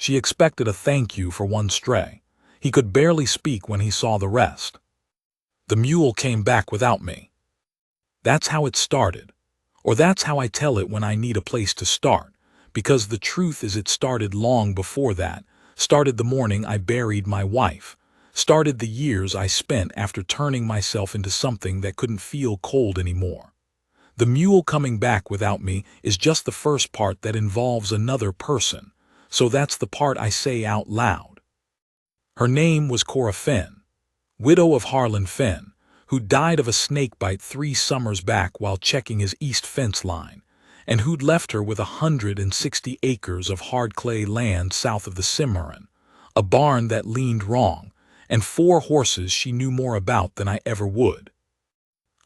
She expected a thank you for one stray. He could barely speak when he saw the rest. The mule came back without me. That's how it started. Or that's how I tell it when I need a place to start, because the truth is it started long before that, started the morning I buried my wife, started the years I spent after turning myself into something that couldn't feel cold anymore. The mule coming back without me is just the first part that involves another person, so that's the part I say out loud. Her name was Cora Finn, widow of Harlan Finn, who died of a snakebite 3 summers back while checking his east fence line, and who'd left her with 160 acres of hard clay land south of the Cimarron, a barn that leaned wrong, and 4 horses she knew more about than I ever would.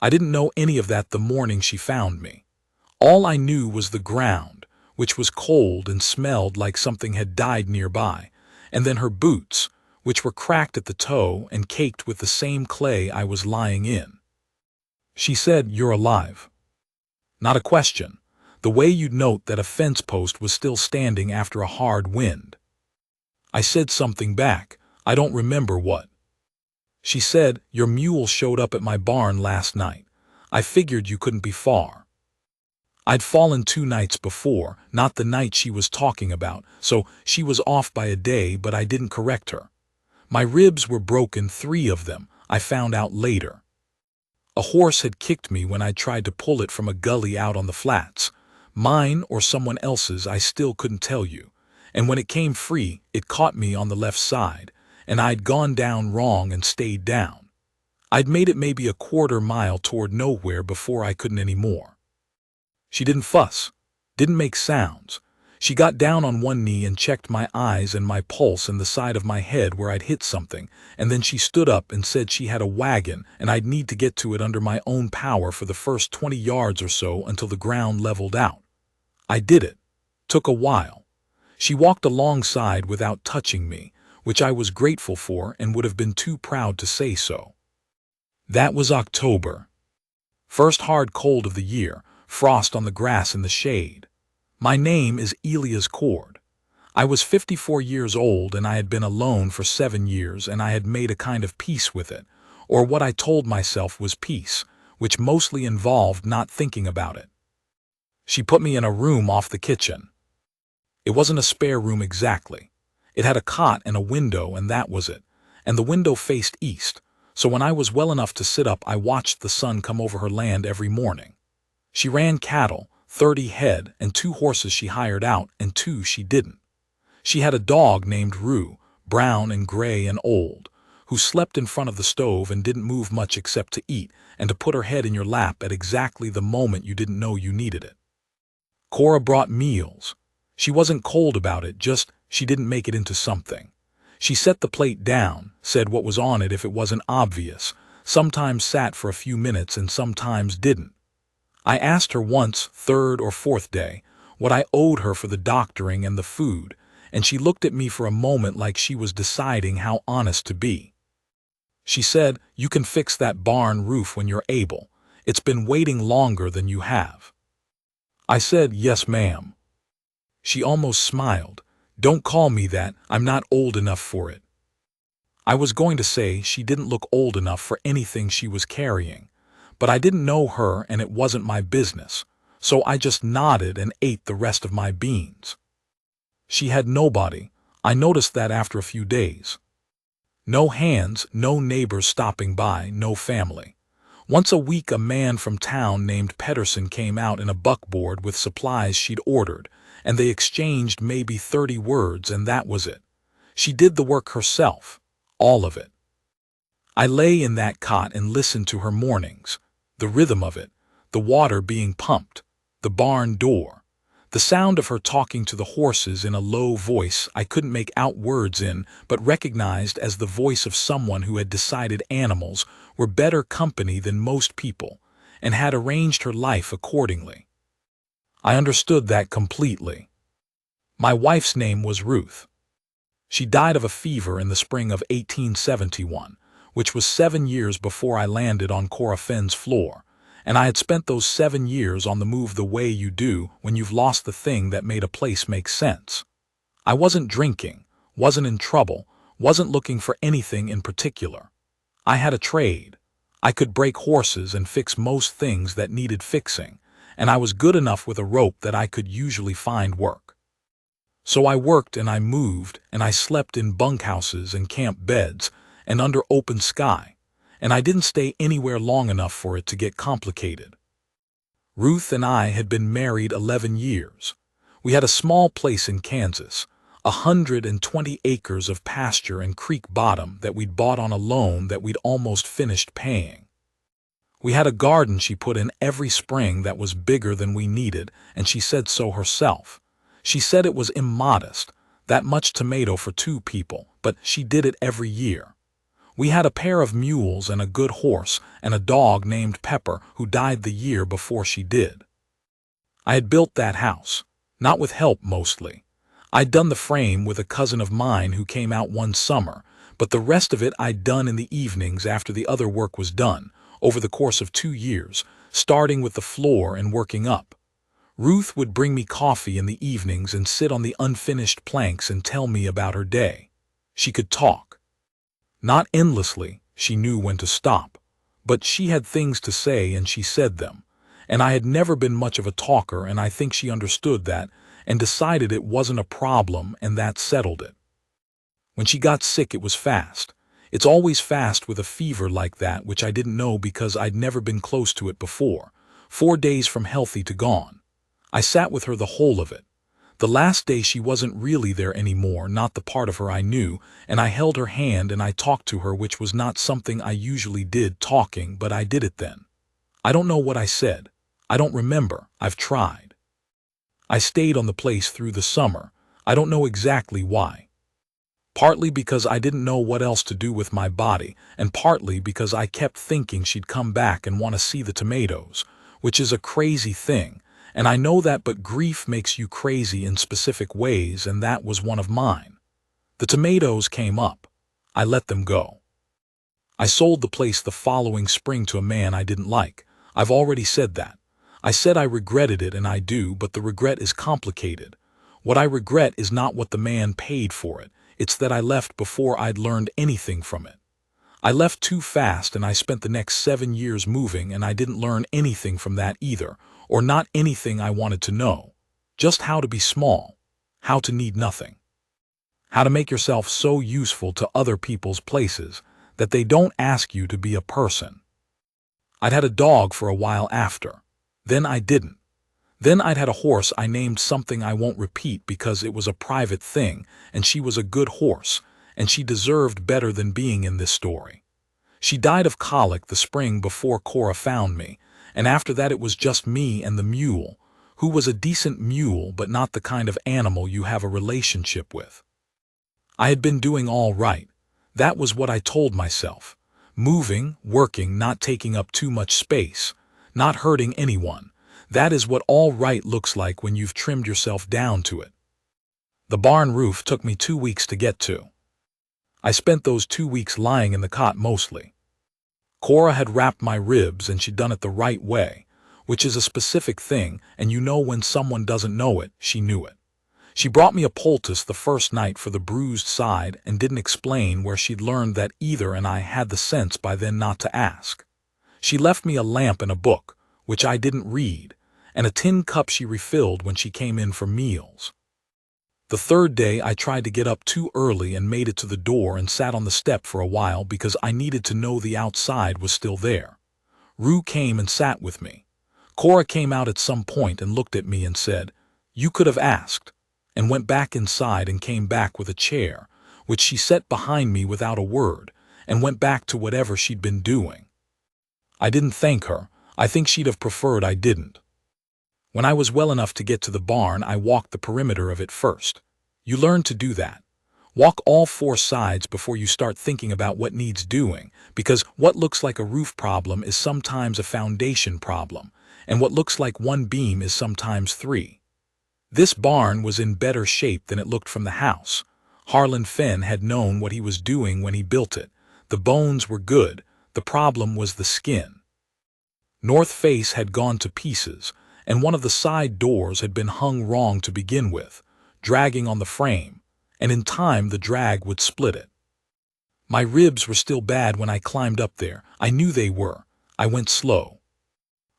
I didn't know any of that the morning she found me. All I knew was the ground, which was cold and smelled like something had died nearby, and then her boots, which were cracked at the toe and caked with the same clay I was lying in. She said, "You're alive." Not a question, the way you'd note that a fence post was still standing after a hard wind. I said something back, I don't remember what. She said, "Your mule showed up at my barn last night. I figured you couldn't be far." I'd fallen 2 nights before, not the night she was talking about, so she was off by a day, but I didn't correct her. My ribs were broken, 3 of them, I found out later. A horse had kicked me when I tried to pull it from a gully out on the flats. Mine or someone else's, I still couldn't tell you. And when it came free, it caught me on the left side, and I'd gone down wrong and stayed down. I'd made it maybe a 1/4 mile toward nowhere before I couldn't anymore. She didn't fuss, didn't make sounds. She got down on one knee and checked my eyes and my pulse and the side of my head where I'd hit something, and then she stood up and said she had a wagon and I'd need to get to it under my own power for the first 20 yards or so until the ground leveled out. I did it. Took a while. She walked alongside without touching me, which I was grateful for and would have been too proud to say so. That was October. First hard cold of the year, frost on the grass in the shade. My name is Elias Cord. I was 54 years old and I had been alone for 7 years, and I had made a kind of peace with it, or what I told myself was peace, which mostly involved not thinking about it. She put me in a room off the kitchen. It wasn't a spare room exactly. It had a cot and a window, and that was it, and the window faced east, so when I was well enough to sit up I watched the sun come over her land every morning. She ran cattle, 30 head, and 2 horses she hired out, and 2 she didn't. She had a dog named Rue, brown and gray and old, who slept in front of the stove and didn't move much except to eat and to put her head in your lap at exactly the moment you didn't know you needed it. Cora brought meals. She wasn't cold about it, just she didn't make it into something. She set the plate down, said what was on it if it wasn't obvious, sometimes sat for a few minutes and sometimes didn't. I asked her once, 3rd or 4th day, what I owed her for the doctoring and the food, and she looked at me for a moment like she was deciding how honest to be. She said, "You can fix that barn roof when you're able. It's been waiting longer than you have." I said, "Yes, ma'am." She almost smiled. "Don't call me that, I'm not old enough for it." I was going to say she didn't look old enough for anything she was carrying, but I didn't know her and it wasn't my business, so I just nodded and ate the rest of my beans. She had nobody. I noticed that after a few days. No hands, no neighbors stopping by, no family. Once a week a man from town named Pedersen came out in a buckboard with supplies she'd ordered, and they exchanged maybe 30 words, and that was it. She did the work herself, all of it. I lay in that cot and listened to her mornings, the rhythm of it, the water being pumped, the barn door, the sound of her talking to the horses in a low voice I couldn't make out words in, but recognized as the voice of someone who had decided animals were better company than most people and had arranged her life accordingly. I understood that completely. My wife's name was Ruth. She died of a fever in the spring of 1871, which was 7 years before I landed on Cora Finn's floor, and I had spent those 7 years on the move the way you do when you've lost the thing that made a place make sense. I wasn't drinking, wasn't in trouble, wasn't looking for anything in particular. I had a trade. I could break horses and fix most things that needed fixing, and I was good enough with a rope that I could usually find work. So I worked and I moved and I slept in bunkhouses and camp beds and under open sky, and I didn't stay anywhere long enough for it to get complicated. Ruth and I had been married 11 years. We had a small place in Kansas, 120 acres of pasture and creek bottom that we'd bought on a loan that we'd almost finished paying. We had a garden she put in every spring that was bigger than we needed, and she said so herself. She said it was immodest, that much tomato for 2 people, but she did it every year. We had a pair of mules and a good horse and a dog named Pepper who died the year before she did. I had built that house, not with help mostly. I'd done the frame with a cousin of mine who came out one summer, but the rest of it I'd done in the evenings after the other work was done, over the course of 2 years, starting with the floor and working up. Ruth would bring me coffee in the evenings and sit on the unfinished planks and tell me about her day. She could talk. Not endlessly, she knew when to stop, but she had things to say and she said them, and I had never been much of a talker, and I think she understood that and decided it wasn't a problem, and that settled it. When she got sick, it was fast. It's always fast with a fever like that, which I didn't know because I'd never been close to it before. 4 days from healthy to gone. I sat with her the whole of it. The last day she wasn't really there anymore, not the part of her I knew, and I held her hand and I talked to her, which was not something I usually did, talking, but I did it then. I don't know what I said. I don't remember. I've tried. I stayed on the place through the summer. I don't know exactly why. Partly because I didn't know what else to do with my body, and partly because I kept thinking she'd come back and want to see the tomatoes, which is a crazy thing, and I know that, but grief makes you crazy in specific ways, and that was one of mine. The tomatoes came up. I let them go. I sold the place the following spring to a man I didn't like. I've already said that. I said I regretted it, and I do, but the regret is complicated. What I regret is not what the man paid for it. It's that I left before I'd learned anything from it. I left too fast, and I spent the next 7 years moving, and I didn't learn anything from that either, or not anything I wanted to know. Just how to be small, how to need nothing, how to make yourself so useful to other people's places that they don't ask you to be a person. I'd had a dog for a while after. Then I didn't. Then I'd had a horse I named something I won't repeat because it was a private thing, and she was a good horse, and she deserved better than being in this story. She died of colic the spring before Cora found me, and after that it was just me and the mule, who was a decent mule but not the kind of animal you have a relationship with. I had been doing all right. That was what I told myself. Moving, working, not taking up too much space, not hurting anyone. That is what all right looks like when you've trimmed yourself down to it. The barn roof took me 2 weeks to get to. I spent those 2 weeks lying in the cot mostly. Cora had wrapped my ribs, and she'd done it the right way, which is a specific thing, and you know when someone doesn't know it. She knew it. She brought me a poultice the first night for the bruised side and didn't explain where she'd learned that either, and I had the sense by then not to ask. She left me a lamp and a book, which I didn't read, and a tin cup she refilled when she came in for meals. The third day I tried to get up too early and made it to the door and sat on the step for a while because I needed to know the outside was still there. Rue came and sat with me. Cora came out at some point and looked at me and said, "You could have asked," and went back inside and came back with a chair, which she set behind me without a word, and went back to whatever she'd been doing. I didn't thank her. I think she'd have preferred I didn't. When I was well enough to get to the barn, I walked the perimeter of it first. You learn to do that. Walk all 4 sides before you start thinking about what needs doing, because what looks like a roof problem is sometimes a foundation problem, and what looks like 1 beam is sometimes 3. This barn was in better shape than it looked from the house. Harlan Fenn had known what he was doing when he built it. The bones were good. The problem was the skin. North face had gone to pieces, and one of the side doors had been hung wrong to begin with. dragging on the frame, and in time the drag would split it. My ribs were still bad when I climbed up there. I knew they were. I went slow.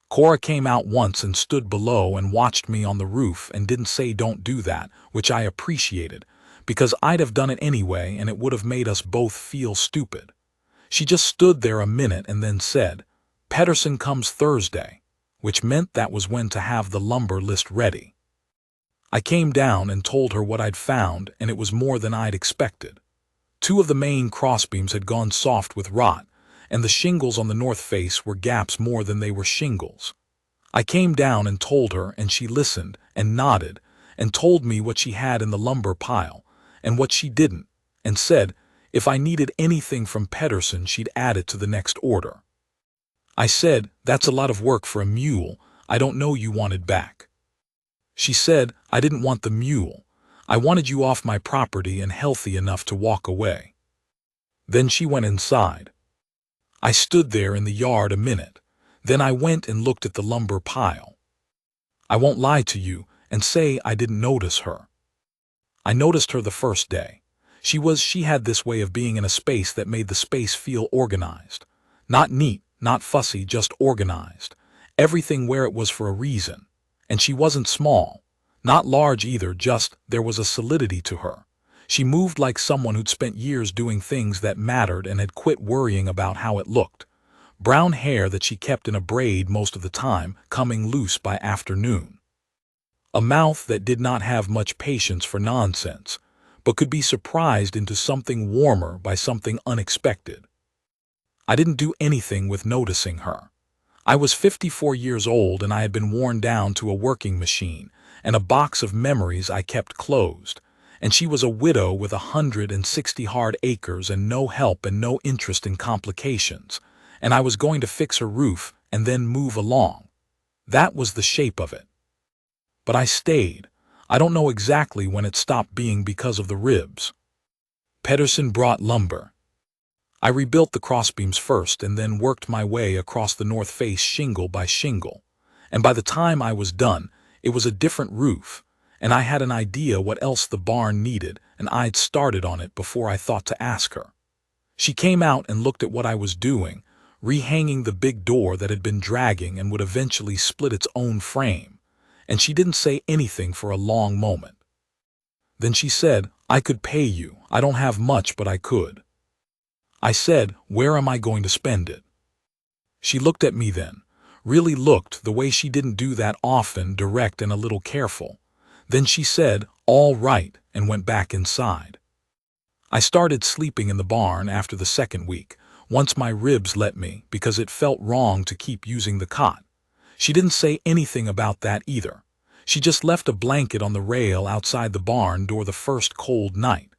Cora came out once and stood below and watched me on the roof and didn't say don't do that, which I appreciated, because I'd have done it anyway and it would have made us both feel stupid. She just stood there a minute and then said, "Pedersen comes Thursday," which meant that was when to have the lumber list ready. I came down and told her what I'd found, and it was more than I'd expected. 2 of the main crossbeams had gone soft with rot, and the shingles on the north face were gaps more than they were shingles. I came down and told her, and she listened and nodded and told me what she had in the lumber pile and what she didn't, and said if I needed anything from Pedersen she'd add it to the next order. I said, "That's a lot of work for a mule. I don't know you wanted back." She said, "I didn't want the mule. I wanted you off my property and healthy enough to walk away." Then she went inside. I stood there in the yard a minute. Then I went and looked at the lumber pile. I won't lie to you and say I didn't notice her. I noticed her the first day. She had this way of being in a space that made the space feel organized. Not neat, not fussy, just organized. Everything where it was for a reason. And she wasn't small. Not large either, just there was a solidity to her. She moved like someone who'd spent years doing things that mattered and had quit worrying about how it looked. Brown hair that she kept in a braid most of the time, coming loose by afternoon. A mouth that did not have much patience for nonsense, but could be surprised into something warmer by something unexpected. I didn't do anything with noticing her. I was 54 years old and I had been worn down to a working machine and a box of memories I kept closed, and she was a widow with 160 hard acres and no help and no interest in complications, and I was going to fix her roof and then move along. That was the shape of it. But I stayed. I don't know exactly when it stopped being because of the ribs. Pedersen brought lumber. I rebuilt the crossbeams first and then worked my way across the north face shingle by shingle, and by the time I was done, it was a different roof, and I had an idea what else the barn needed, and I'd started on it before I thought to ask her. She came out and looked at what I was doing, rehanging the big door that had been dragging and would eventually split its own frame, and she didn't say anything for a long moment. Then she said, "I could pay you. I don't have much, but I could." I said, "Where am I going to spend it?" She looked at me then, really looked the way she didn't do that often, direct and a little careful. Then she said, "All right," and went back inside. I started sleeping in the barn after the second week, once my ribs let me, because it felt wrong to keep using the cot. She didn't say anything about that either. She just left a blanket on the rail outside the barn door the first cold night.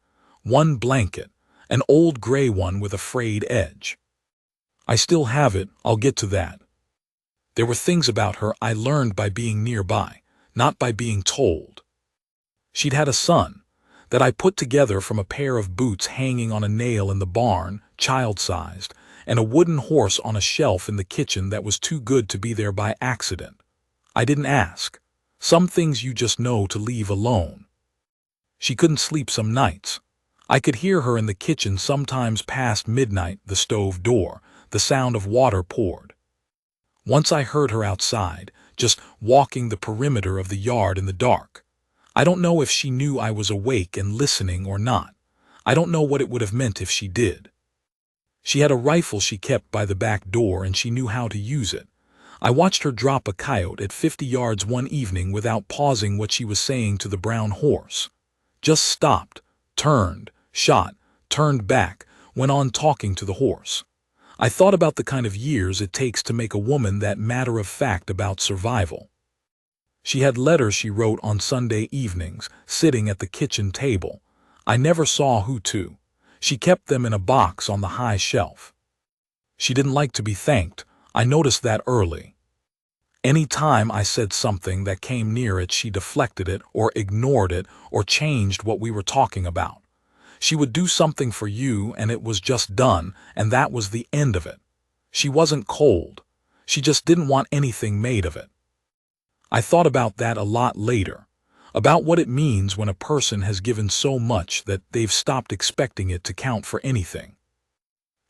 One blanket, an old gray one with a frayed edge. I still have it, I'll get to that. There were things about her I learned by being nearby, not by being told. She'd had a son that I put together from a pair of boots hanging on a nail in the barn, child-sized, and a wooden horse on a shelf in the kitchen that was too good to be there by accident. I didn't ask. Some things you just know to leave alone. She couldn't sleep some nights. I could hear her in the kitchen sometimes past midnight, the stove door, the sound of water poured. Once I heard her outside, just walking the perimeter of the yard in the dark. I don't know if she knew I was awake and listening or not. I don't know what it would have meant if she did. She had a rifle she kept by the back door and she knew how to use it. I watched her drop a coyote at 50 yards one evening without pausing what she was saying to the brown horse. Just stopped, turned, shot, turned back, went on talking to the horse. I thought about the kind of years it takes to make a woman that matter of fact about survival. She had letters she wrote on Sunday evenings, sitting at the kitchen table. I never saw who to. She kept them in a box on the high shelf. She didn't like to be thanked. I noticed that early. Any time I said something that came near it, she deflected it or ignored it or changed what we were talking about. She would do something for you and it was just done, and that was the end of it. She wasn't cold. She just didn't want anything made of it. I thought about that a lot later. about what it means when a person has given so much that they've stopped expecting it to count for anything.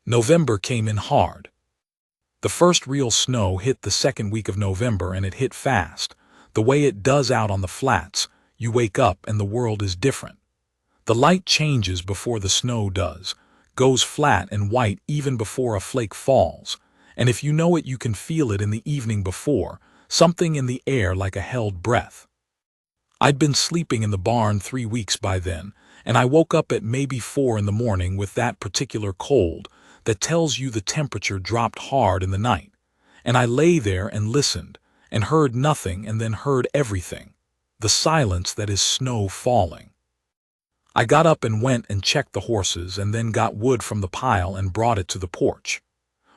November came in hard. The first real snow hit the second week of November, and it hit fast. The way it does out on the flats, you wake up and the world is different. The light changes before the snow does, goes flat and white even before a flake falls, and if you know it, you can feel it in the evening before, something in the air like a held breath. I'd been sleeping in the barn 3 weeks by then, and I woke up at maybe 4 in the morning with that particular cold that tells you the temperature dropped hard in the night. And I lay there and listened, and heard nothing and then heard everything, the silence that is snow falling. I got up and went and checked the horses and then got wood from the pile and brought it to the porch.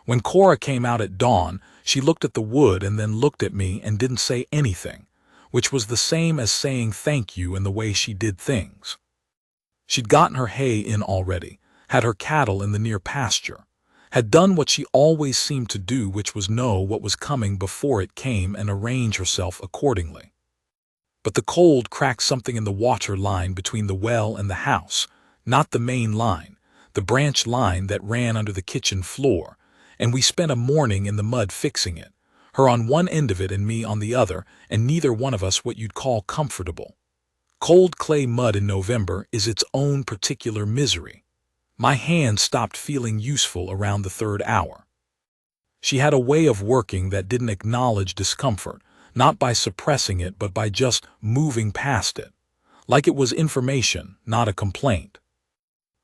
When Cora came out at dawn, she looked at the wood and then looked at me and didn't say anything, which was the same as saying thank you in the way she did things. She'd gotten her hay in already, had her cattle in the near pasture, had done what she always seemed to do, which was know what was coming before it came and arrange herself accordingly. But the cold cracked something in the water line between the well and the house, not the main line, the branch line that ran under the kitchen floor, and we spent a morning in the mud fixing it, her on one end of it and me on the other, and neither one of us what you'd call comfortable. Cold clay mud in November is its own particular misery. My hands stopped feeling useful around the 3rd hour. She had a way of working that didn't acknowledge discomfort, not by suppressing it but by just moving past it, like it was information, not a complaint.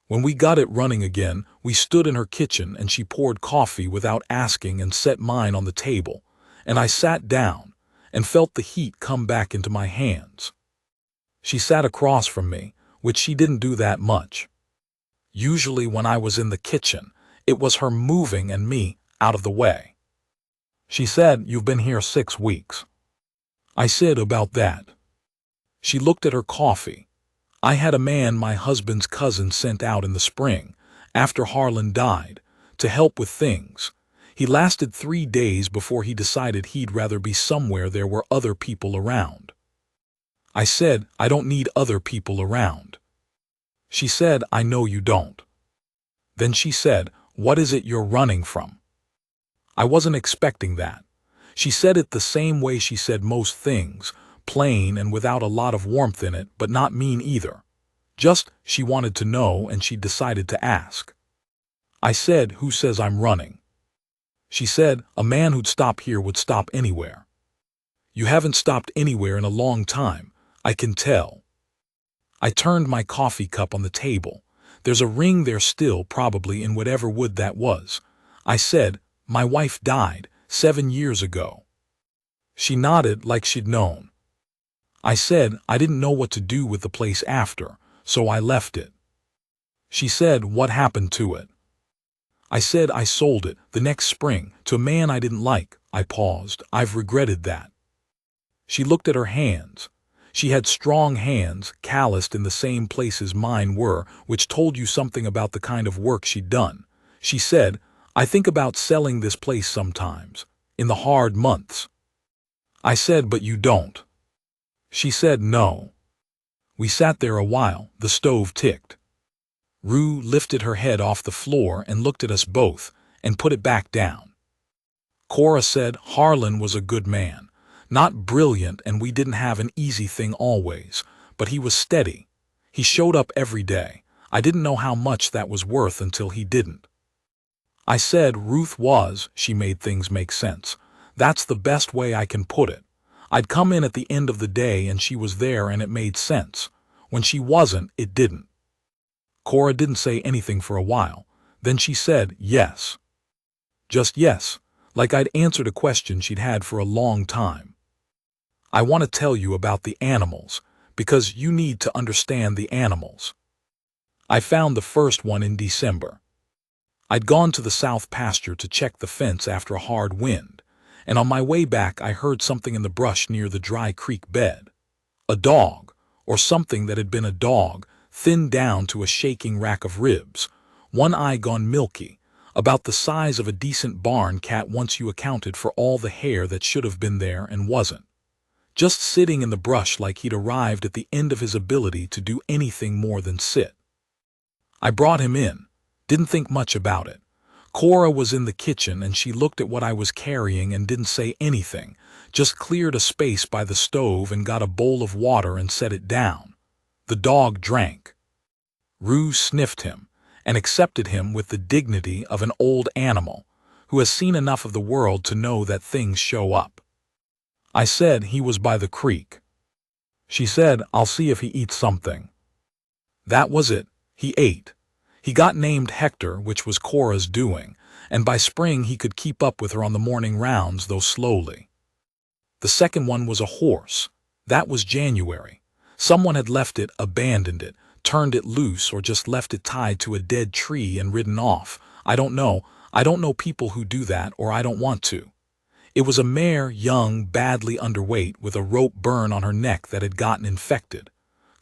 When we got it running again, we stood in her kitchen and she poured coffee without asking and set mine on the table, and I sat down and felt the heat come back into my hands. She sat across from me, which she didn't do that much. Usually when I was in the kitchen, it was her moving and me out of the way. She said, "You've been here 6 weeks. I said, "About that." She looked at her coffee. I had a man my husband's cousin sent out in the spring, after Harlan died, to help with things. He lasted 3 days before he decided he'd rather be somewhere there were other people around. I said, "I don't need other people around." She said, "I know you don't." Then she said, "What is it you're running from?" I wasn't expecting that. She said it the same way she said most things, plain and without a lot of warmth in it, but not mean either. Just, she wanted to know and she decided to ask. I said, "Who says I'm running?" She said, "A man who'd stop here would stop anywhere." "You haven't stopped anywhere in a long time, I can tell." I turned my coffee cup on the table. "There's a ring there still, probably in whatever wood that was." I said, "My wife died 7 years ago." She nodded like she'd known. I said, "I didn't know what to do with the place after, so I left it." She said, "What happened to it?" I said, "I sold it the next spring to a man I didn't like." I paused. "I've regretted that." She looked at her hands. She had strong hands, calloused in the same places mine were, which told you something about the kind of work she'd done. She said, "I think about selling this place sometimes, in the hard months." I said, "But you don't." She said, "No." We sat there a while. The stove ticked. Rue lifted her head off the floor and looked at us both, and put it back down. Cora said, "Harlan was a good man. Not brilliant, and we didn't have an easy thing always, but he was steady. He showed up every day. I didn't know how much that was worth until he didn't." I said, "Ruth was," she made things make sense. "That's the best way I can put it. I'd come in at the end of the day and she was there and it made sense. When she wasn't, it didn't." Cora didn't say anything for a while. Then she said, "Yes." Just yes, like I'd answered a question she'd had for a long time. "I want to tell you about the animals, because you need to understand the animals." I found the first one in December. I'd gone to the south pasture to check the fence after a hard wind, and on my way back I heard something in the brush near the dry creek bed. A dog, or something that had been a dog, thinned down to a shaking rack of ribs, one eye gone milky, about the size of a decent barn cat once you accounted for all the hair that should have been there and wasn't. just sitting in the brush like he'd arrived at the end of his ability to do anything more than sit. I brought him in, didn't think much about it. Cora was in the kitchen and she looked at what I was carrying and didn't say anything, just cleared a space by the stove and got a bowl of water and set it down. The dog drank. Rue sniffed him and accepted him with the dignity of an old animal who has seen enough of the world to know that things show up. I said he was by the creek. She said, I'll see if he eats something. That was it. He ate. He got named Hector, which was Cora's doing, and by spring he could keep up with her on the morning rounds, though slowly. The second one was a horse. That was January. Someone had left it, abandoned it, turned it loose, or just left it tied to a dead tree and ridden off. I don't know. I don't know people who do that, or I don't want to. It was a mare, young, badly underweight, with a rope burn on her neck that had gotten infected.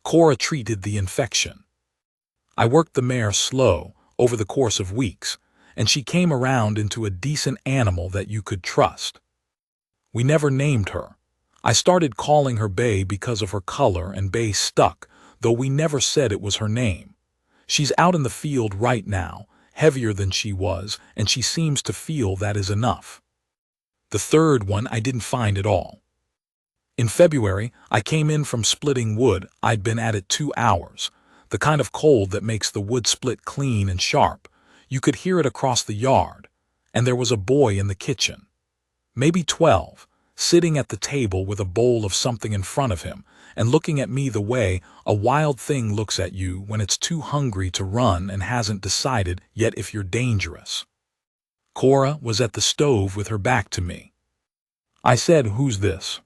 Cora treated the infection. I worked the mare slow, over the course of weeks, and she came around into a decent animal that you could trust. We never named her. I started calling her Bay because of her color, and Bay stuck, though we never said it was her name. She's out in the field right now, heavier than she was, and she seems to feel that is enough. The third one I didn't find at all. In February, I came in from splitting wood. I'd been at it 2 hours. The kind of cold that makes the wood split clean and sharp. You could hear it across the yard, and there was a boy in the kitchen. Maybe 12, sitting at the table with a bowl of something in front of him, and looking at me the way a wild thing looks at you when it's too hungry to run and hasn't decided yet if you're dangerous. Cora was at the stove with her back to me. I said, "Who's this?"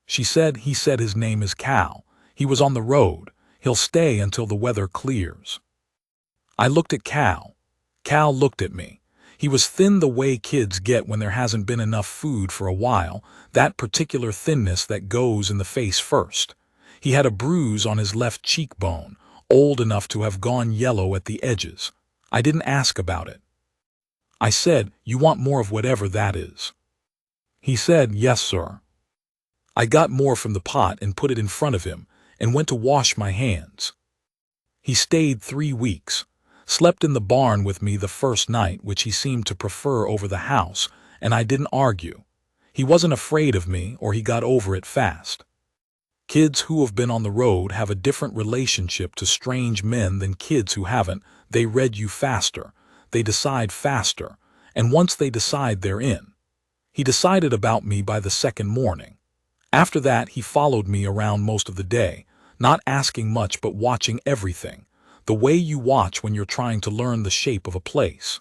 She said, "He said his name is Cal. He was on the road. He'll stay until the weather clears." I looked at Cal. Cal looked at me. He was thin the way kids get when there hasn't been enough food for a while, that particular thinness that goes in the face first. He had a bruise on his left cheekbone, old enough to have gone yellow at the edges. I didn't ask about it. I said, "You want more of whatever that is?" He said, "Yes, sir." I got more from the pot and put it in front of him, and went to wash my hands. He stayed 3 weeks, slept in the barn with me the first night, which he seemed to prefer over the house, and I didn't argue. He wasn't afraid of me, or he got over it fast. Kids who have been on the road have a different relationship to strange men than kids who haven't. They read you faster, they decide faster, and once they decide, they're in. He decided about me by the second morning. After that, he followed me around most of the day, not asking much but watching everything, the way you watch when you're trying to learn the shape of a place.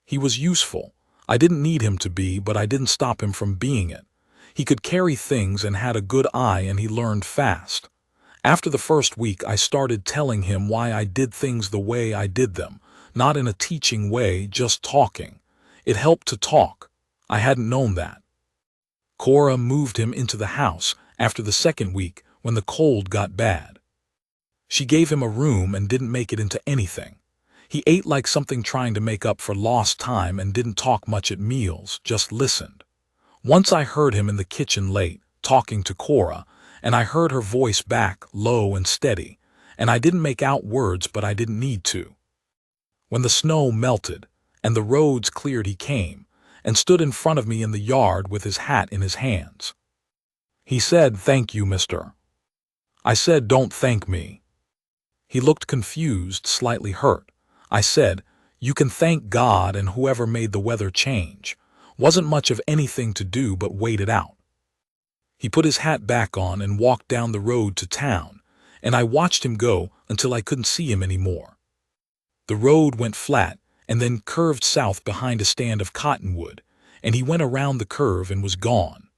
He was useful. I didn't need him to be, but I didn't stop him from being it. He could carry things and had a good eye, and he learned fast. After the first week, I started telling him why I did things the way I did them, not in a teaching way, just talking. It helped to talk. I hadn't known that. Cora moved him into the house after the second week when the cold got bad. She gave him a room and didn't make it into anything. He ate like something trying to make up for lost time and didn't talk much at meals, just listened. Once I heard him in the kitchen late, talking to Cora, and I heard her voice back, low and steady, and I didn't make out words, but I didn't need to. When the snow melted and the roads cleared, he came and stood in front of me in the yard with his hat in his hands. He said, "Thank you, mister." I said, "Don't thank me." He looked confused, slightly hurt. I said, "You can thank God and whoever made the weather change. Wasn't much of anything to do but wait it out." He put his hat back on and walked down the road to town, and I watched him go until I couldn't see him anymore. The road went flat and then curved south behind a stand of cottonwood, and he went around the curve and was gone.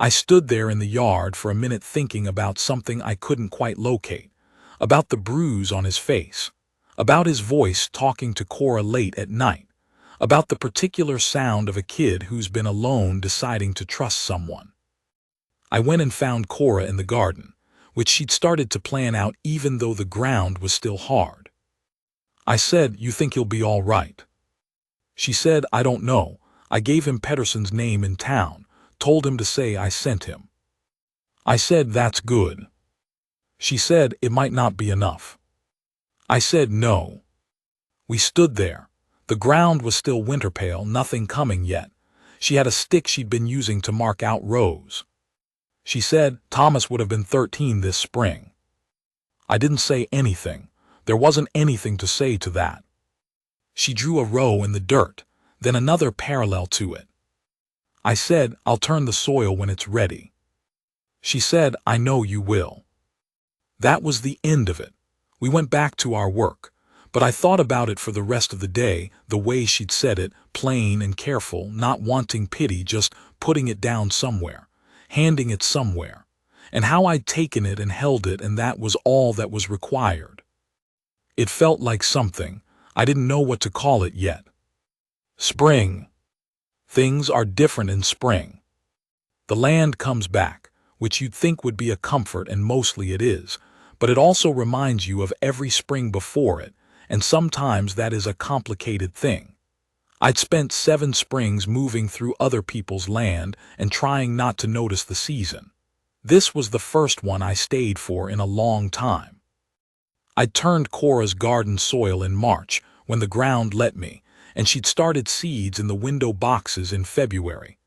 I stood there in the yard for a minute thinking about something I couldn't quite locate, about the bruise on his face, about his voice talking to Cora late at night, about the particular sound of a kid who's been alone deciding to trust someone. I went and found Cora in the garden, which she'd started to plan out even though the ground was still hard. I said, "You think he'll be all right?" She said, "I don't know. I gave him Pedersen's name in town, told him to say I sent him." I said, "That's good." She said, "It might not be enough." I said, "No." We stood there. The ground was still winter pale, nothing coming yet. She had a stick she'd been using to mark out rows. She said, "Thomas would have been 13 this spring." I didn't say anything. There wasn't anything to say to that. She drew a row in the dirt, then another parallel to it. I said, "I'll turn the soil when it's ready." She said, "I know you will." That was the end of it. We went back to our work, but I thought about it for the rest of the day, the way she'd said it, plain and careful, not wanting pity, just putting it down somewhere, handing it somewhere, and how I'd taken it and held it, and that was all that was required. It felt like something. I didn't know what to call it yet. Spring. Things are different in spring. The land comes back, which you'd think would be a comfort, and mostly it is, but it also reminds you of every spring before it, and sometimes that is a complicated thing. I'd spent 7 springs moving through other people's land and trying not to notice the season. This was the first one I stayed for in a long time. I'd turned Cora's garden soil in March, when the ground let me, and she'd started seeds in the window boxes in February.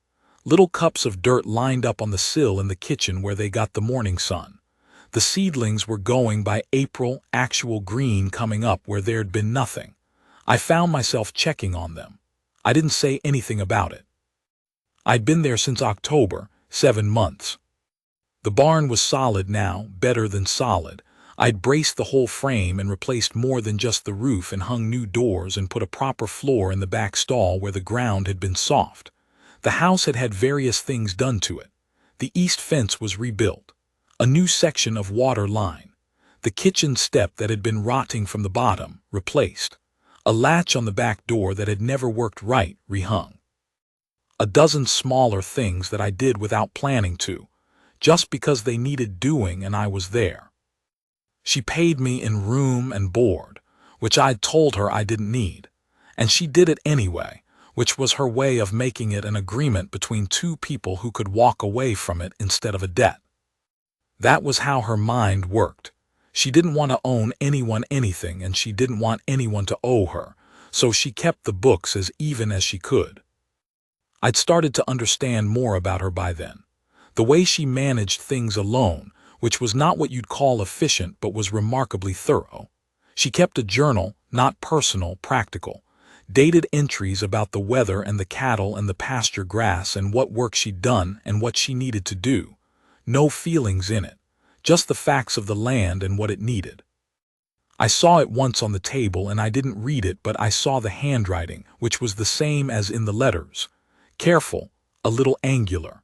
Little cups of dirt lined up on the sill in the kitchen where they got the morning sun. The seedlings were going by April, actual green coming up where there'd been nothing. I found myself checking on them. I didn't say anything about it. I'd been there since October, 7 months. The barn was solid now, better than solid. I'd braced the whole frame and replaced more than just the roof, and hung new doors and put a proper floor in the back stall where the ground had been soft. The house had had various things done to it. The east fence was rebuilt. A new section of water line. The kitchen step that had been rotting from the bottom, replaced. A latch on the back door that had never worked right, rehung. A dozen smaller things that I did without planning to, just because they needed doing and I was there. She paid me in room and board, which I'd told her I didn't need, and she did it anyway, which was her way of making it an agreement between 2 people who could walk away from it instead of a debt. That was how her mind worked. She didn't want to own anyone anything, and she didn't want anyone to owe her, so she kept the books as even as she could. I'd started to understand more about her by then. The way she managed things alone, which was not what you'd call efficient but was remarkably thorough. She kept a journal, not personal, practical. Dated entries about the weather and the cattle and the pasture grass and what work she'd done and what she needed to do. No feelings in it, just the facts of the land and what it needed. I saw it once on the table and I didn't read it, but I saw the handwriting, which was the same as in the letters. Careful, a little angular.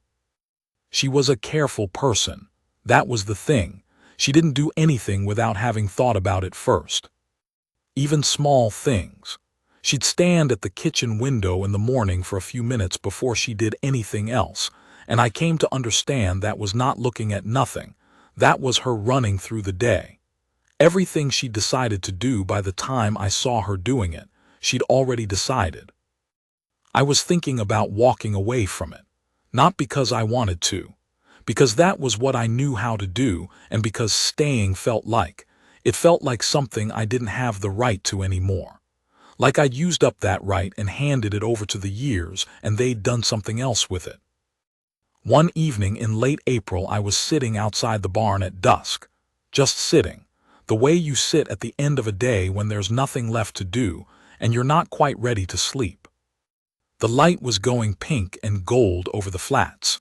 She was a careful person. That was the thing. She didn't do anything without having thought about it first. Even small things. She'd stand at the kitchen window in the morning for a few minutes before she did anything else, and I came to understand that was not looking at nothing. That was her running through the day. Everything she'd decided to do by the time I saw her doing it, she'd already decided. I was thinking about walking away from it, not because I wanted to, because that was what I knew how to do, and because staying felt like something I didn't have the right to anymore. Like I'd used up that right and handed it over to the years, and they'd done something else with it. One evening in late April, I was sitting outside the barn at dusk. Just sitting. The way you sit at the end of a day when there's nothing left to do, and you're not quite ready to sleep. The light was going pink and gold over the flats.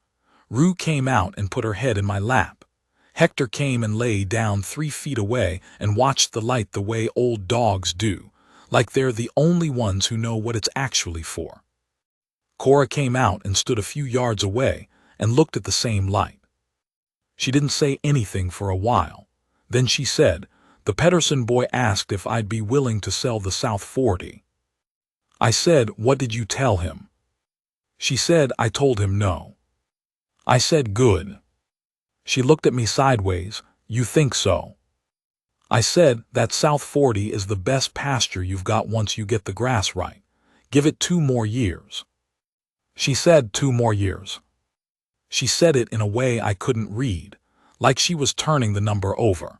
Rue came out and put her head in my lap. Hector came and lay down 3 feet away and watched the light the way old dogs do, like they're the only ones who know what it's actually for. Cora came out and stood a few yards away and looked at the same light. She didn't say anything for a while. Then she said, "The Pedersen boy asked if I'd be willing to sell the South 40. I said, "What did you tell him?" She said, "I told him no." I said, "Good." She looked at me sideways. "You think so?" I said, "That South 40 is the best pasture you've got once you get the grass right. Give it 2 more years. She said, "2 more years." She said it in a way I couldn't read. like she was turning the number over.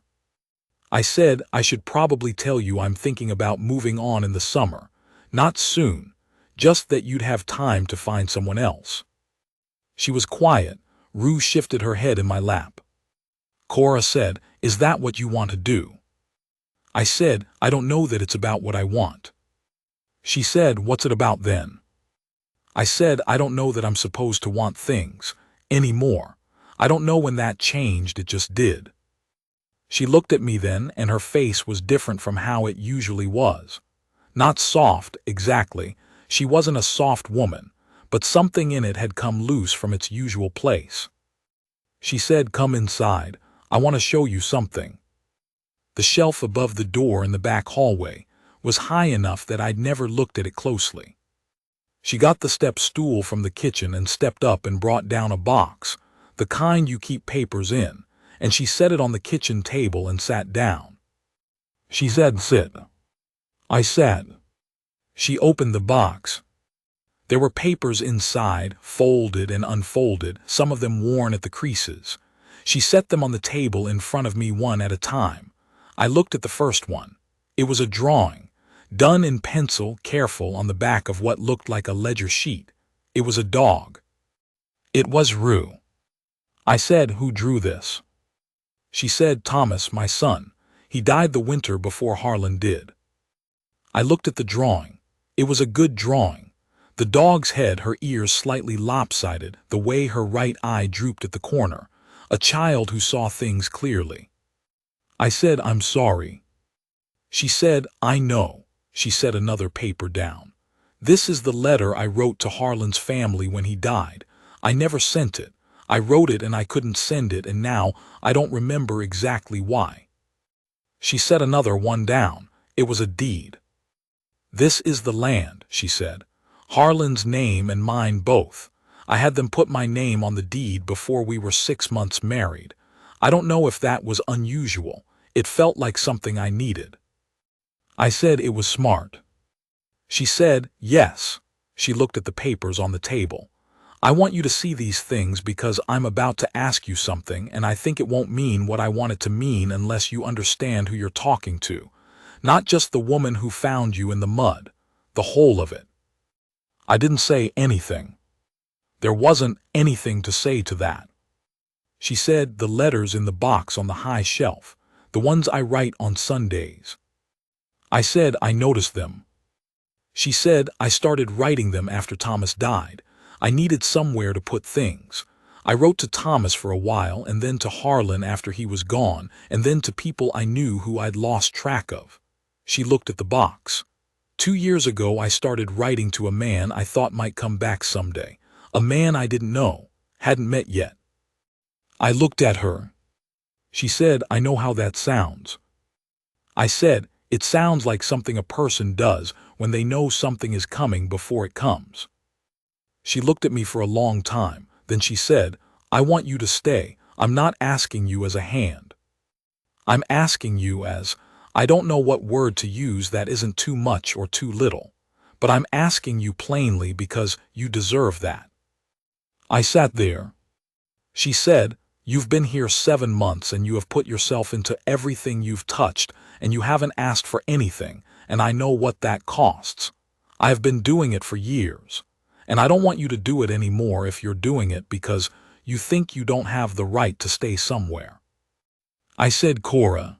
I said, I should probably tell you I'm thinking about moving on in the summer. Not soon, just that you'd have time to find someone else. She was quiet. Rue shifted her head in my lap. Cora said, is that what you want to do? I said, I don't know that it's about what I want. She said, what's it about then? I said, I don't know that I'm supposed to want things anymore. I don't know when that changed, it just did. She looked at me then, and her face was different from how it usually was. Not soft, exactly. She wasn't a soft woman, but something in it had come loose from its usual place. She said, come inside. I want to show you something. The shelf above the door in the back hallway was high enough that I'd never looked at it closely. She got the step stool from the kitchen and stepped up and brought down a box, the kind you keep papers in, and she set it on the kitchen table and sat down. She said, sit. I sat. She opened the box. There were papers inside, folded and unfolded, some of them worn at the creases. She set them on the table in front of me one at a time. I looked at the first one. It was a drawing, done in pencil, careful, on the back of what looked like a ledger sheet. It was a dog. It was Rue. I said, who drew this? She said, Thomas, my son. He died the winter before Harlan did. I looked at the drawing. It was a good drawing. The dog's head, her ears slightly lopsided, the way her right eye drooped at the corner. A child who saw things clearly. I said, I'm sorry. She said, I know. She set another paper down. This is the letter I wrote to Harlan's family when he died. I never sent it. I wrote it and I couldn't send it, and now I don't remember exactly why. She set another one down. It was a deed. This is the land, she said. Harlan's name and mine both. I had them put my name on the deed before we were 6 months married. I don't know if that was unusual. It felt like something I needed. I said it was smart. She said, yes. She looked at the papers on the table. I want you to see these things because I'm about to ask you something, and I think it won't mean what I want it to mean unless you understand who you're talking to. Not just the woman who found you in the mud. The whole of it. I didn't say anything. There wasn't anything to say to that. She said, the letters in the box on the high shelf, the ones I write on Sundays. I said, I noticed them. She said, I started writing them after Thomas died. I needed somewhere to put things. I wrote to Thomas for a while, and then to Harlan after he was gone, and then to people I knew who I'd lost track of. She looked at the box. 2 years ago I started writing to a man I thought might come back someday. A man I didn't know, hadn't met yet. I looked at her. She said, I know how that sounds. I said, it sounds like something a person does when they know something is coming before it comes. She looked at me for a long time, then she said, I want you to stay. I'm not asking you as a hand. I'm asking you as, I don't know what word to use that isn't too much or too little, but I'm asking you plainly because you deserve that. I sat there. She said, you've been here 7 months and you have put yourself into everything you've touched and you haven't asked for anything, and I know what that costs. I have been doing it for years, and I don't want you to do it anymore if you're doing it because you think you don't have the right to stay somewhere. I said, Cora.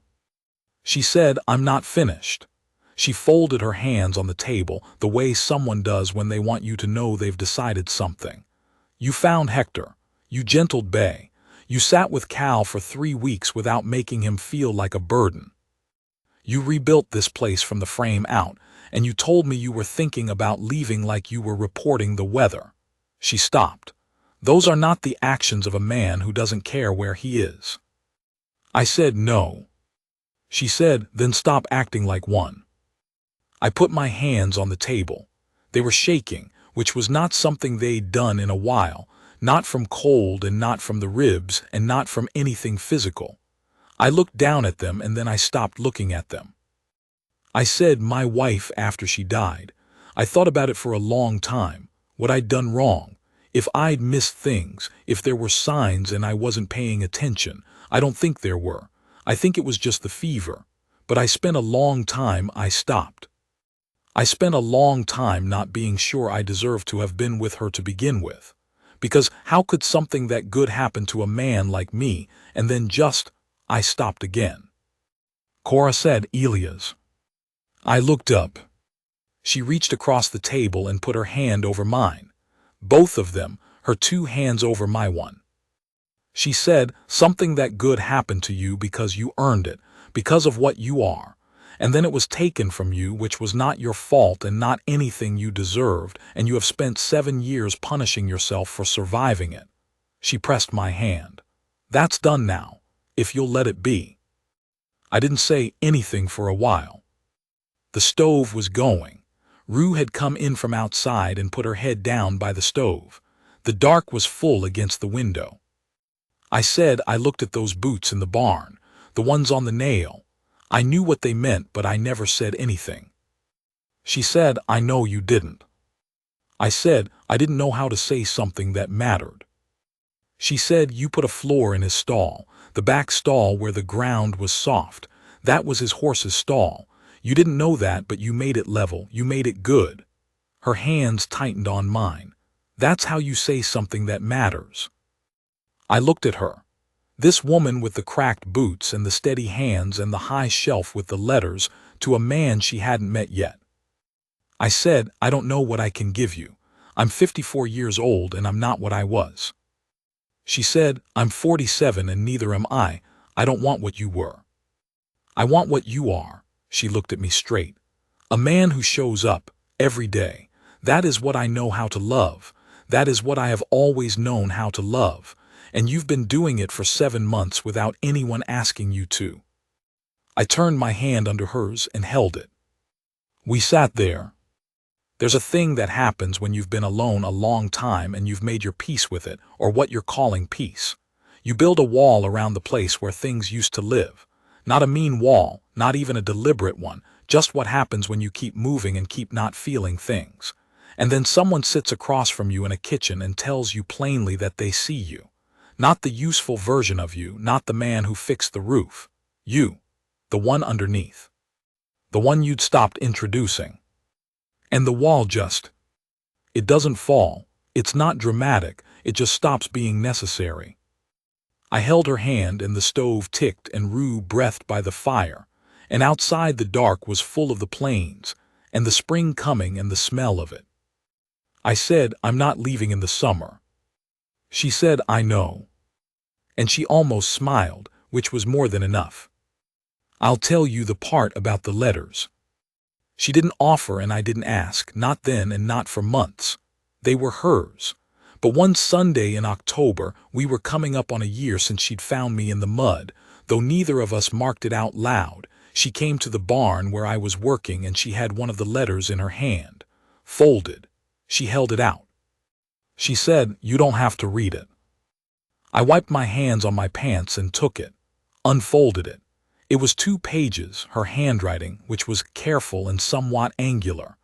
She said, I'm not finished. She folded her hands on the table the way someone does when they want you to know they've decided something. You found Hector. You gentled Bay. You sat with Cal for 3 weeks without making him feel like a burden. You rebuilt this place from the frame out, and you told me you were thinking about leaving like you were reporting the weather. She stopped. Those are not the actions of a man who doesn't care where he is. I said no. She said, then stop acting like one. I put my hands on the table. They were shaking, which was not something they'd done in a while, not from cold and not from the ribs and not from anything physical. I looked down at them and then I stopped looking at them. I said, my wife after she died. I thought about it for a long time, what I'd done wrong. If I'd missed things, if there were signs and I wasn't paying attention, I don't think there were. I think it was just the fever. But I spent a long time I stopped. I spent a long time not being sure I deserved to have been with her to begin with. Because how could something that good happen to a man like me, and then I stopped again. Cora said, Elias. I looked up. She reached across the table and put her hand over mine. Both of them, her two hands over my one. She said, something that good happened to you because you earned it, because of what you are. And then it was taken from you, which was not your fault and not anything you deserved, and you have spent 7 years punishing yourself for surviving it. She pressed my hand. That's done now, if you'll let it be. I didn't say anything for a while. The stove was going. Rue had come in from outside and put her head down by the stove. The dark was full against the window. I said I looked at those boots in the barn, the ones on the nail. I knew what they meant, but I never said anything. She said, I know you didn't. I said I didn't know how to say something that mattered. She said, you put a floor in his stall, the back stall where the ground was soft. That was his horse's stall. You didn't know that, but you made it level, you made it good. Her hands tightened on mine. That's how you say something that matters. I looked at her. This woman with the cracked boots and the steady hands and the high shelf with the letters, to a man she hadn't met yet. I said, I don't know what I can give you. I'm 54 years old and I'm not what I was. She said, I'm 47 and neither am I. I don't want what you were. I want what you are. She looked at me straight. A man who shows up every day. That is what I know how to love. That is what I have always known how to love. And you've been doing it for 7 months without anyone asking you to. I turned my hand under hers and held it. We sat there. There's a thing that happens when you've been alone a long time and you've made your peace with it, or what you're calling peace. You build a wall around the place where things used to live. Not a mean wall, not even a deliberate one, just what happens when you keep moving and keep not feeling things. And then someone sits across from you in a kitchen and tells you plainly that they see you. Not the useful version of you, not the man who fixed the roof. You, the one underneath. The one you'd stopped introducing. And the wall it doesn't fall, it's not dramatic, it just stops being necessary. I held her hand and the stove ticked and Rue breathed by the fire, and outside the dark was full of the plains, and the spring coming and the smell of it. I said, I'm not leaving in the summer. She said, I know. And she almost smiled, which was more than enough. I'll tell you the part about the letters. She didn't offer and I didn't ask, not then and not for months. They were hers. But one Sunday in October, we were coming up on a year since she'd found me in the mud, though neither of us marked it out loud. She came to the barn where I was working and she had one of the letters in her hand. Folded. She held it out. She said, you don't have to read it. I wiped my hands on my pants and took it. Unfolded it. It was 2 pages, her handwriting, which was careful and somewhat angular.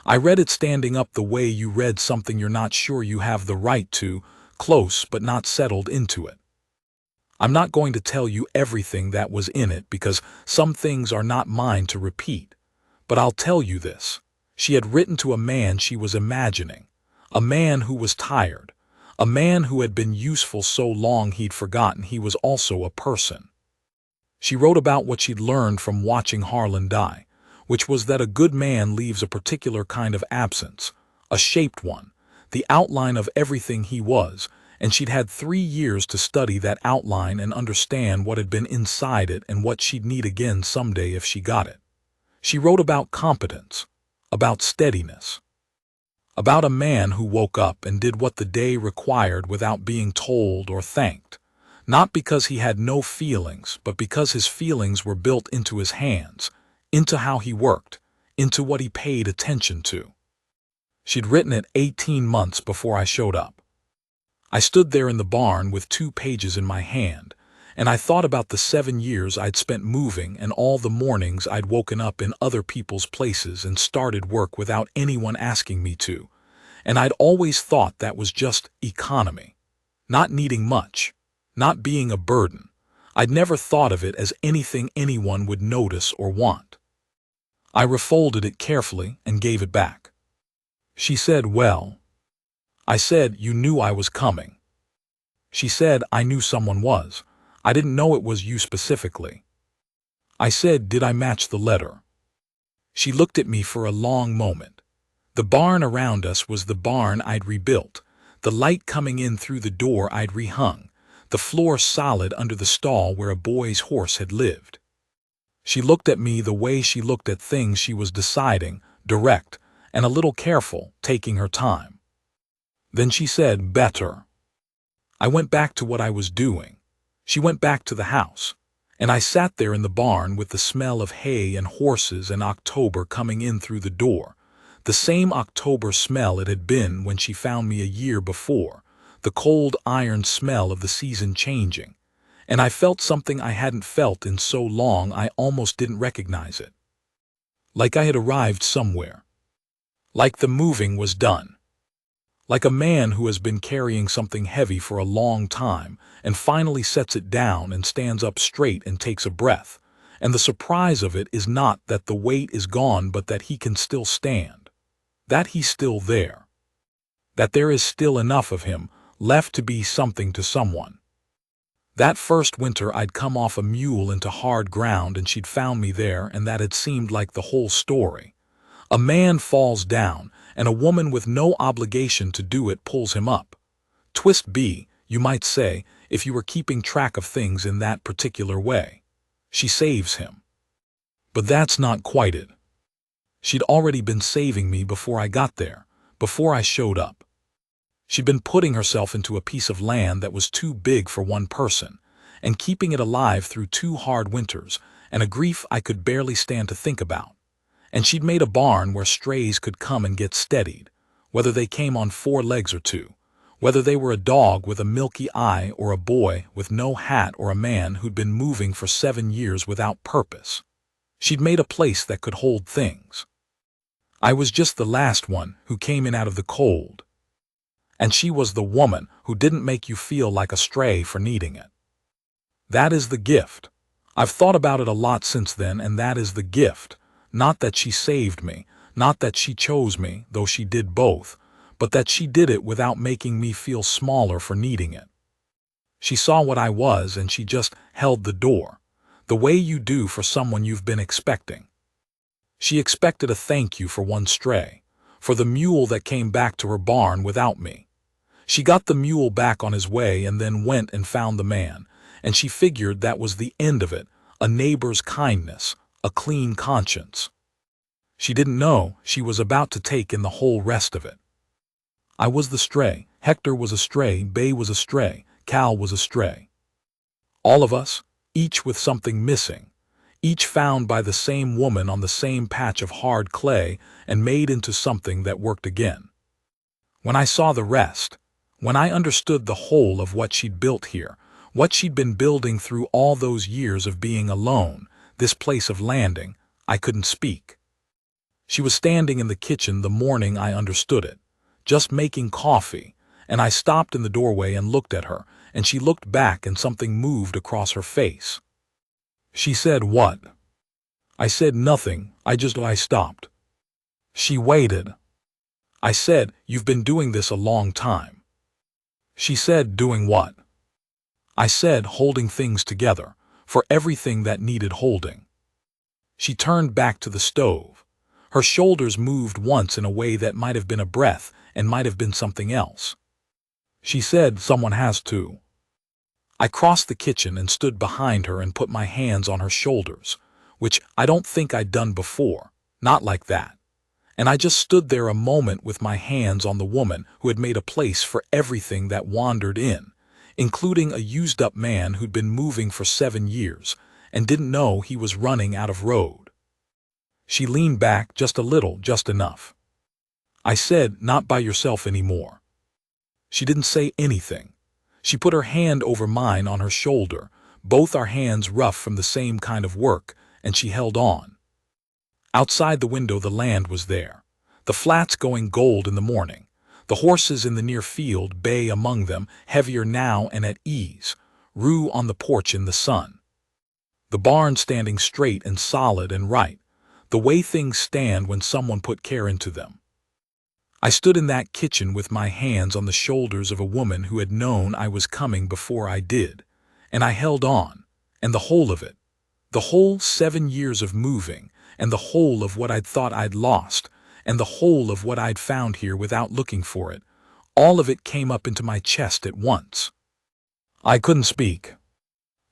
I read it standing up the way you read something you're not sure you have the right to, close but not settled into it. I'm not going to tell you everything that was in it because some things are not mine to repeat. But I'll tell you this. She had written to a man she was imagining. A man who was tired. A man who had been useful so long he'd forgotten he was also a person. She wrote about what she'd learned from watching Harlan die, which was that a good man leaves a particular kind of absence, a shaped one, the outline of everything he was, and she'd had 3 years to study that outline and understand what had been inside it and what she'd need again someday if she got it. She wrote about competence, about steadiness, about a man who woke up and did what the day required without being told or thanked. Not because he had no feelings, but because his feelings were built into his hands, into how he worked, into what he paid attention to. She'd written it 18 months before I showed up. I stood there in the barn with 2 pages in my hand, and I thought about the 7 years I'd spent moving and all the mornings I'd woken up in other people's places and started work without anyone asking me to, and I'd always thought that was just economy, not needing much. Not being a burden. I'd never thought of it as anything anyone would notice or want. I refolded it carefully and gave it back. She said, "Well." I said, "You knew I was coming." She said, "I knew someone was. I didn't know it was you specifically." I said, "Did I match the letter?" She looked at me for a long moment. The barn around us was the barn I'd rebuilt, the light coming in through the door I'd rehung, the floor solid under the stall where a boy's horse had lived. She looked at me the way she looked at things she was deciding, direct, and a little careful, taking her time. Then she said, "Better." I went back to what I was doing. She went back to the house, and I sat there in the barn with the smell of hay and horses and October coming in through the door, the same October smell it had been when she found me a year before, the cold iron smell of the season changing, and I felt something I hadn't felt in so long I almost didn't recognize it. Like I had arrived somewhere. Like the moving was done. Like a man who has been carrying something heavy for a long time and finally sets it down and stands up straight and takes a breath, and the surprise of it is not that the weight is gone but that he can still stand, that he's still there, that there is still enough of him left to be something to someone. That first winter I'd come off a mule into hard ground and she'd found me there, and that had seemed like the whole story. A man falls down, and a woman with no obligation to do it pulls him up. Twist B, you might say, if you were keeping track of things in that particular way. She saves him. But that's not quite it. She'd already been saving me before I got there, before I showed up. She'd been putting herself into a piece of land that was too big for one person, and keeping it alive through 2 hard winters and a grief I could barely stand to think about. And she'd made a barn where strays could come and get steadied, whether they came on 4 legs or 2, whether they were a dog with a milky eye or a boy with no hat or a man who'd been moving for 7 years without purpose. She'd made a place that could hold things. I was just the last one who came in out of the cold. And she was the woman who didn't make you feel like a stray for needing it. That is the gift. I've thought about it a lot since then, and that is the gift. Not that she saved me, not that she chose me, though she did both, but that she did it without making me feel smaller for needing it. She saw what I was and she just held the door, the way you do for someone you've been expecting. She expected a thank you for one stray, for the mule that came back to her barn without me. She got the mule back on his way and then went and found the man, and she figured that was the end of it, a neighbor's kindness, a clean conscience. She didn't know she was about to take in the whole rest of it. I was the stray, Hector was a stray, Bay was a stray, Cal was a stray. All of us, each with something missing, each found by the same woman on the same patch of hard clay and made into something that worked again. When I saw the rest, when I understood the whole of what she'd built here, what she'd been building through all those years of being alone, this place of landing, I couldn't speak. She was standing in the kitchen the morning I understood it, just making coffee, and I stopped in the doorway and looked at her, and she looked back and something moved across her face. She said, "What?" I said, "Nothing, I stopped." She waited. I said, "You've been doing this a long time." She said, "Doing what?" I said, "Holding things together, for everything that needed holding." She turned back to the stove. Her shoulders moved once in a way that might have been a breath and might have been something else. She said, "Someone has to." I crossed the kitchen and stood behind her and put my hands on her shoulders, which I don't think I'd done before, not like that. And I just stood there a moment with my hands on the woman who had made a place for everything that wandered in, including a used-up man who'd been moving for 7 years and didn't know he was running out of road. She leaned back just a little, just enough. I said, "Not by yourself anymore." She didn't say anything. She put her hand over mine on her shoulder, both our hands rough from the same kind of work, and she held on. Outside the window the land was there, the flats going gold in the morning, the horses in the near field, bay among them, heavier now and at ease, Rue on the porch in the sun. The barn standing straight and solid and right, the way things stand when someone put care into them. I stood in that kitchen with my hands on the shoulders of a woman who had known I was coming before I did, and I held on, and the whole of it, the whole 7 years of moving, and the whole of what I'd thought I'd lost, and the whole of what I'd found here without looking for it, all of it came up into my chest at once. I couldn't speak.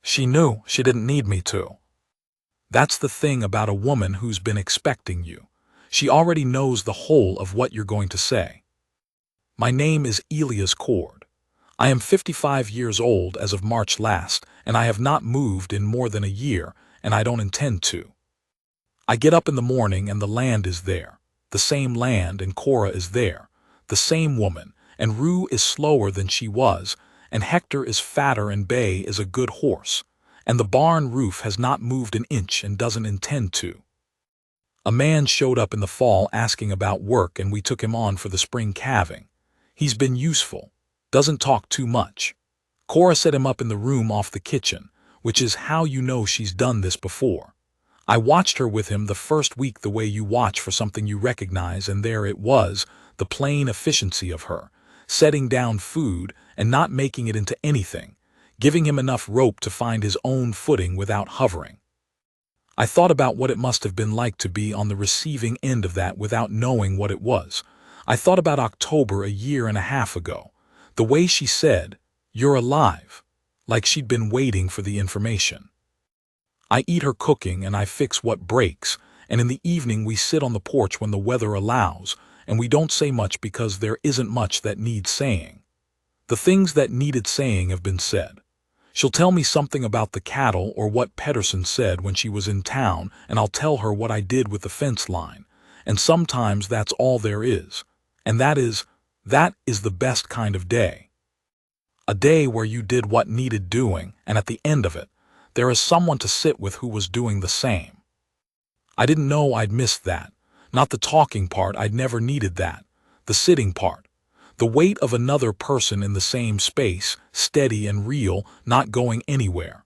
She knew she didn't need me to. That's the thing about a woman who's been expecting you. She already knows the whole of what you're going to say. My name is Elias Cord. I am 55 years old as of March last, and I have not moved in more than a year, and I don't intend to. I get up in the morning and the land is there, the same land, and Cora is there, the same woman, and Rue is slower than she was, and Hector is fatter, and Bay is a good horse, and the barn roof has not moved an inch and doesn't intend to. A man showed up in the fall asking about work, and we took him on for the spring calving. He's been useful, doesn't talk too much. Cora set him up in the room off the kitchen, which is how you know she's done this before. I watched her with him the first week the way you watch for something you recognize, and there it was, the plain efficiency of her, setting down food and not making it into anything, giving him enough rope to find his own footing without hovering. I thought about what it must have been like to be on the receiving end of that without knowing what it was. I thought about October a year and a half ago, the way she said, "You're alive," like she'd been waiting for the information. I eat her cooking and I fix what breaks, and in the evening we sit on the porch when the weather allows, and we don't say much because there isn't much that needs saying. The things that needed saying have been said. She'll tell me something about the cattle or what Pedersen said when she was in town, and I'll tell her what I did with the fence line, and sometimes that's all there is, and that is the best kind of day. A day where you did what needed doing, and at the end of it, there is someone to sit with who was doing the same. I didn't know I'd missed that. Not the talking part, I'd never needed that. The sitting part. The weight of another person in the same space, steady and real, not going anywhere.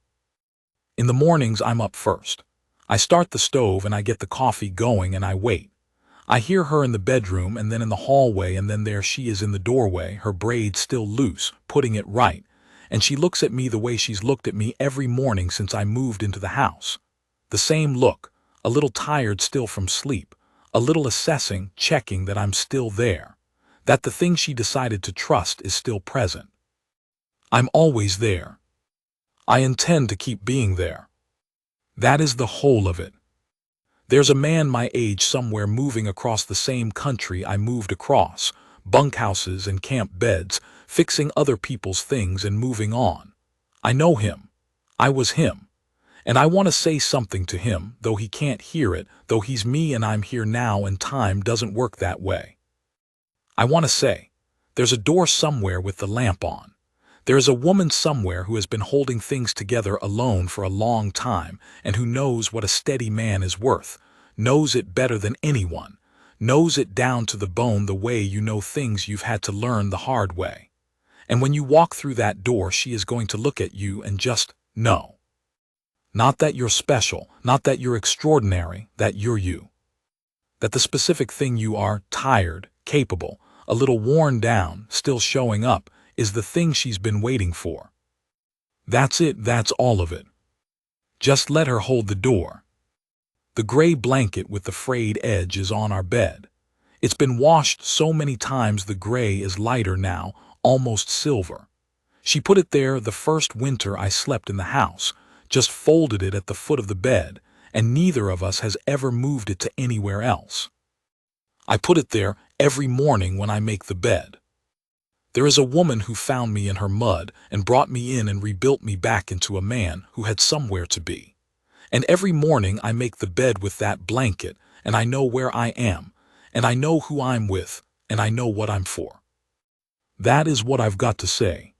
In the mornings I'm up first. I start the stove and I get the coffee going and I wait. I hear her in the bedroom and then in the hallway, and then there she is in the doorway, her braids still loose, putting it right, and she looks at me the way she's looked at me every morning since I moved into the house. The same look, a little tired still from sleep, a little assessing, checking that I'm still there, that the thing she decided to trust is still present. I'm always there. I intend to keep being there. That is the whole of it. There's a man my age somewhere moving across the same country I moved across, bunkhouses and camp beds, fixing other people's things and moving on. I know him. I was him. And I want to say something to him, though he can't hear it, though he's me and I'm here now, and time doesn't work that way. I want to say, there's a door somewhere with the lamp on. There is a woman somewhere who has been holding things together alone for a long time, and who knows what a steady man is worth, knows it better than anyone, knows it down to the bone the way you know things you've had to learn the hard way. And when you walk through that door, she is going to look at you and just know. Not that you're special, not that you're extraordinary, that you're you. That the specific thing you are, tired, capable, a little worn down, still showing up, is the thing she's been waiting for. That's it, that's all of it. Just let her hold the door. The gray blanket with the frayed edge is on our bed. It's been washed so many times the gray is lighter now, almost silver. She put it there the first winter I slept in the house, just folded it at the foot of the bed, and neither of us has ever moved it to anywhere else. I put it there every morning when I make the bed. There is a woman who found me in her mud and brought me in and rebuilt me back into a man who had somewhere to be. And every morning I make the bed with that blanket, and I know where I am, and I know who I'm with, and I know what I'm for. That is what I've got to say.